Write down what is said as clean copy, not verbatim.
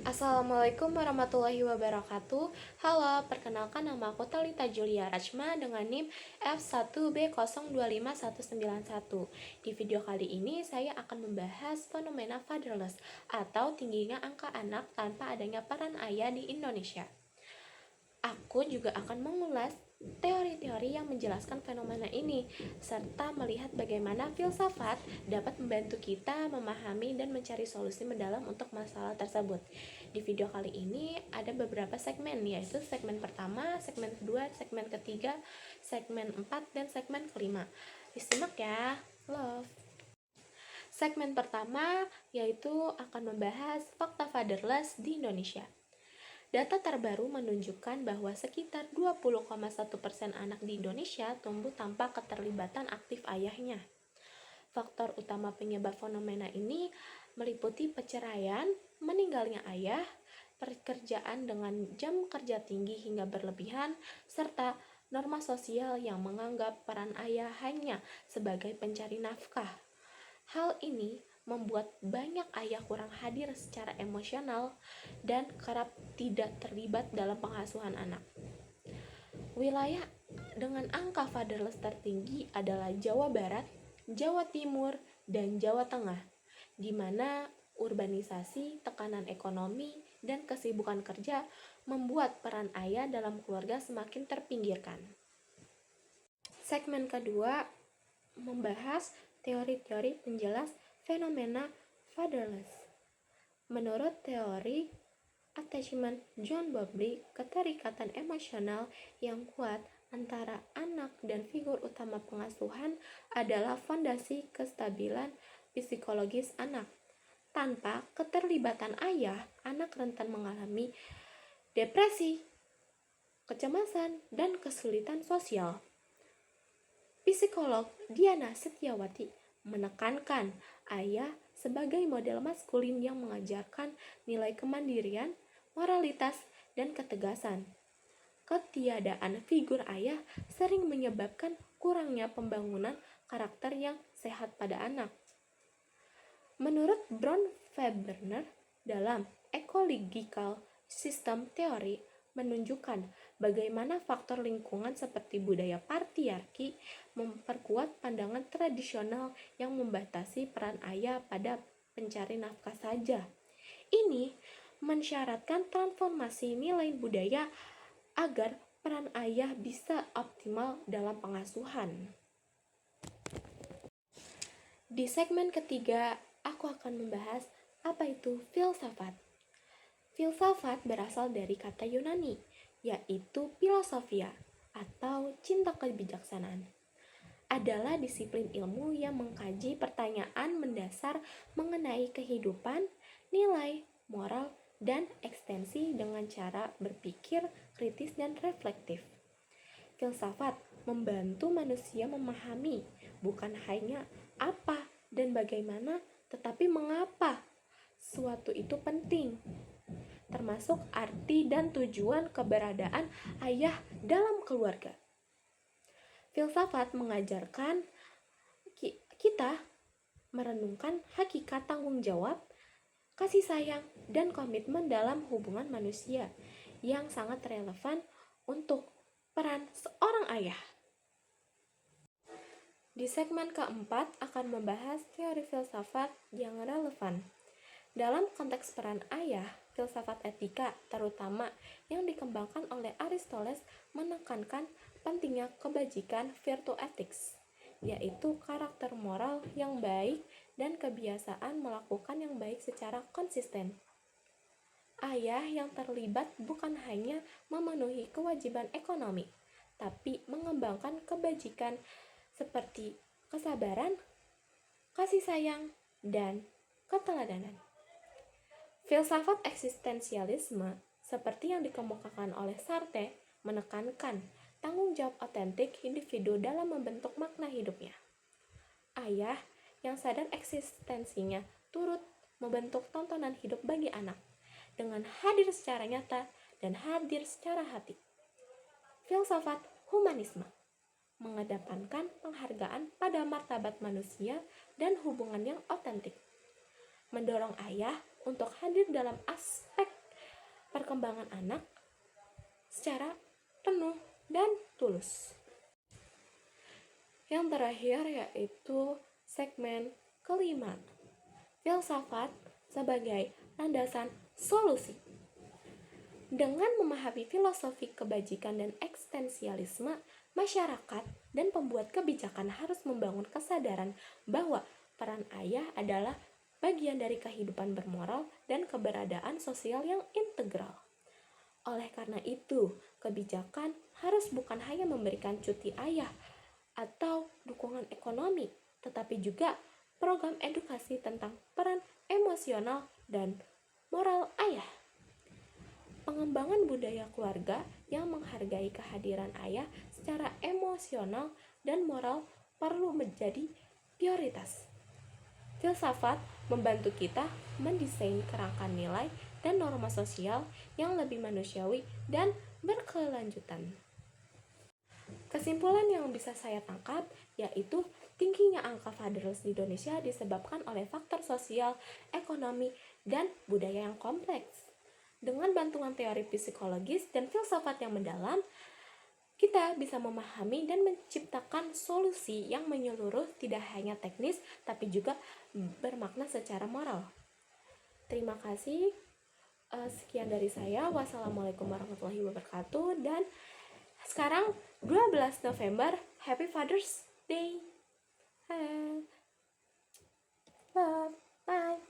Assalamualaikum warahmatullahi wabarakatuh. Halo, perkenalkan nama aku Talita Julia Rachma dengan NIM F1B025191. Di video kali ini saya akan membahas fenomena fatherless atau tingginya angka anak tanpa adanya peran ayah di Indonesia. Aku juga akan mengulas teori-teori yang menjelaskan fenomena ini, serta melihat bagaimana filsafat dapat membantu kita memahami dan mencari solusi mendalam untuk masalah tersebut. Di video kali ini ada beberapa segmen, yaitu segmen pertama, segmen kedua, segmen ketiga, segmen 4, dan segmen kelima. Disimak ya, love. Segmen pertama yaitu akan membahas fakta fatherless di Indonesia. Data terbaru menunjukkan bahwa sekitar 20,1% anak di Indonesia tumbuh tanpa keterlibatan aktif ayahnya. Faktor utama penyebab fenomena ini meliputi perceraian, meninggalnya ayah, pekerjaan dengan jam kerja tinggi hingga berlebihan, serta norma sosial yang menganggap peran ayah hanya sebagai pencari nafkah. Hal ini membuat banyak ayah kurang hadir secara emosional dan kerap tidak terlibat dalam pengasuhan anak. Wilayah dengan angka fatherless tertinggi adalah Jawa Barat, Jawa Timur, dan Jawa Tengah, di mana urbanisasi, tekanan ekonomi, dan kesibukan kerja membuat peran ayah dalam keluarga semakin terpinggirkan. Segmen kedua membahas teori-teori penjelas fenomena fatherless. Menurut teori attachment John Bowlby, keterikatan emosional yang kuat antara anak dan figur utama pengasuhan adalah fondasi kestabilan psikologis anak. Tanpa keterlibatan ayah, anak rentan mengalami depresi, kecemasan, dan kesulitan sosial. Psikolog Diana Setiawati menekankan ayah sebagai model maskulin yang mengajarkan nilai kemandirian, moralitas, dan ketegasan. Ketiadaan figur ayah sering menyebabkan kurangnya pembangunan karakter yang sehat pada anak. Menurut Brown Faberner dalam Ecological System Theory menunjukkan bagaimana faktor lingkungan seperti budaya patriarki memperkuat pandangan tradisional yang membatasi peran ayah pada pencari nafkah saja. Ini mensyaratkan transformasi nilai budaya agar peran ayah bisa optimal dalam pengasuhan. Di segmen ketiga, aku akan membahas apa itu filsafat. Filsafat berasal dari kata Yunani, yaitu philosophia atau cinta kebijaksanaan. Adalah disiplin ilmu yang mengkaji pertanyaan mendasar mengenai kehidupan, nilai, moral, dan ekstensi dengan cara berpikir kritis dan reflektif. Filsafat membantu manusia memahami bukan hanya apa dan bagaimana, tetapi mengapa suatu itu penting, termasuk arti dan tujuan keberadaan ayah dalam keluarga. Filsafat mengajarkan kita merenungkan hakikat tanggung jawab, kasih sayang, dan komitmen dalam hubungan manusia yang sangat relevan untuk peran seorang ayah. Di segmen keempat akan membahas teori filsafat yang relevan. Dalam konteks peran ayah, filsafat etika, terutama yang dikembangkan oleh Aristoteles, menekankan pentingnya kebajikan virtue ethics, yaitu karakter moral yang baik dan kebiasaan melakukan yang baik secara konsisten. Ayah yang terlibat bukan hanya memenuhi kewajiban ekonomi, tapi mengembangkan kebajikan seperti kesabaran, kasih sayang, dan keteladanan. Filsafat eksistensialisme seperti yang dikemukakan oleh Sartre menekankan tanggung jawab otentik individu dalam membentuk makna hidupnya. Ayah yang sadar eksistensinya turut membentuk tontonan hidup bagi anak dengan hadir secara nyata dan hadir secara hati. Filsafat humanisme mengedepankan penghargaan pada martabat manusia dan hubungan yang otentik, mendorong ayah untuk hadir dalam aspek perkembangan anak secara penuh dan tulus. Yang terakhir yaitu segmen kelima, filsafat sebagai landasan solusi. Dengan memahami filosofi kebajikan dan eksistensialisme, masyarakat dan pembuat kebijakan harus membangun kesadaran bahwa peran ayah adalah bagian dari kehidupan bermoral dan keberadaan sosial yang integral. Oleh karena itu, kebijakan harus bukan hanya memberikan cuti ayah atau dukungan ekonomi, tetapi juga program edukasi tentang peran emosional dan moral ayah. Pengembangan budaya keluarga yang menghargai kehadiran ayah secara emosional dan moral perlu menjadi prioritas. Filsafat membantu kita mendesain kerangka nilai dan norma sosial yang lebih manusiawi dan berkelanjutan. Kesimpulan yang bisa saya tangkap yaitu tingginya angka fatherless di Indonesia disebabkan oleh faktor sosial, ekonomi, dan budaya yang kompleks. Dengan bantuan teori psikologis dan filsafat yang mendalam, kita bisa memahami dan menciptakan solusi yang menyeluruh, tidak hanya teknis tapi juga bermakna secara moral. Terima kasih. Sekian dari saya. Wassalamualaikum warahmatullahi wabarakatuh. Dan sekarang 12 November, Happy Father's Day. Love. Bye.